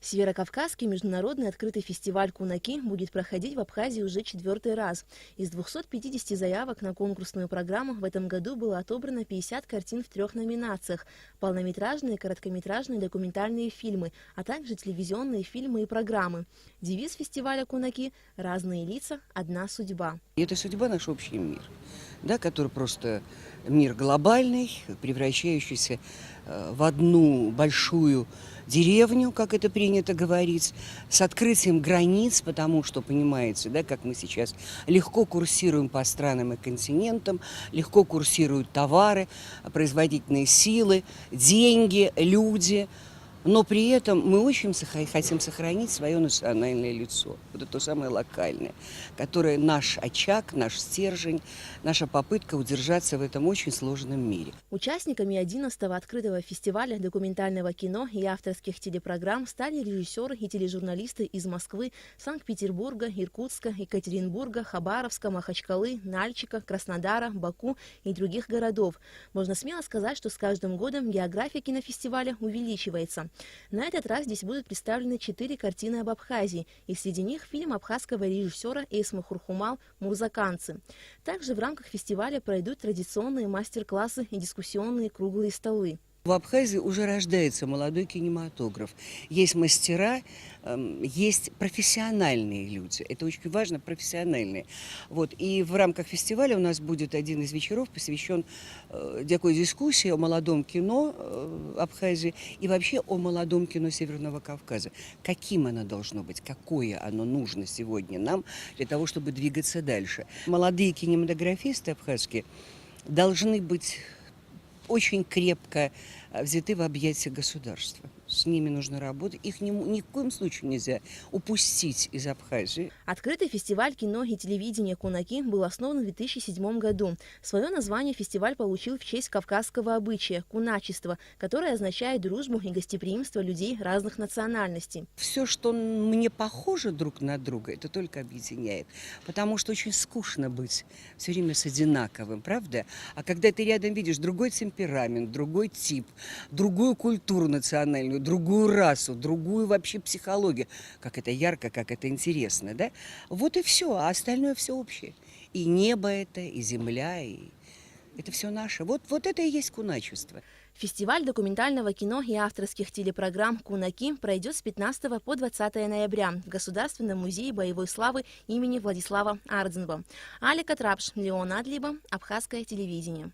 Северокавказский международный открытый фестиваль «Кунаки» будет проходить в Абхазии уже 4-й раз. Из 250 заявок на конкурсную программу в этом году было отобрано 50 картин в 3 номинациях – полнометражные, короткометражные, документальные фильмы, а также телевизионные фильмы и программы. Девиз фестиваля «Кунаки» – «Разные лица, одна судьба». И это судьба – наш общий мир, да, который просто мир глобальный, превращающийся в одну большую деревню, как это принято говорить, с открытием границ, потому что, понимаете, да, как мы сейчас легко курсируем по странам и континентам, легко курсируют товары, производительные силы, деньги, люди. Но при этом мы очень хотим сохранить свое национальное лицо. Вот это то самое локальное, которое наш очаг, наш стержень, наша попытка удержаться в этом очень сложном мире. Участниками 11-го открытого фестиваля документального кино и авторских телепрограмм стали режиссеры и тележурналисты из Москвы, Санкт-Петербурга, Иркутска, Екатеринбурга, Хабаровска, Махачкалы, Нальчика, Краснодара, Баку и других городов. Можно смело сказать, что с каждым годом география кинофестиваля увеличивается. На этот раз здесь будут представлены 4 картины об Абхазии, и среди них фильм абхазского режиссера Эсмы Хурхумал «Мурзаканцы». Также в рамках фестиваля пройдут традиционные мастер-классы и дискуссионные круглые столы. В Абхазии уже рождается молодой кинематограф. Есть мастера, есть профессиональные люди. Это очень важно, профессиональные. Вот. И в рамках фестиваля у нас будет один из вечеров, посвящен такой дискуссии о молодом кино Абхазии и вообще о молодом кино Северного Кавказа. Каким оно должно быть, какое оно нужно сегодня нам для того, чтобы двигаться дальше. Молодые кинематографисты абхазские должны быть очень крепко взяты в объятия государства. С ними нужно работать. Их ни в коем случае нельзя упустить из Абхазии. Открытый фестиваль кино и телевидения «Кунаки» был основан в 2007 году. Свое название фестиваль получил в честь кавказского обычая – куначества, которое означает дружбу и гостеприимство людей разных национальностей. Все, что мне похоже друг на друга, это только объединяет. Потому что очень скучно быть все время с одинаковым, правда? А когда ты рядом видишь другой темперамент, другой тип, другую культуру национальную, другую расу, другую вообще психологию. Как это ярко, как это интересно, да? Вот и все, а остальное все общее. И небо это, и земля, и это все наше. Вот это и есть куначество. Фестиваль документального кино и авторских телепрограмм «Кунаки» пройдет с 15 по 20 ноября в Государственном музее боевой славы имени Владислава Ардзинба. Алика Трапш, Леон Адлиба, Абхазское телевидение.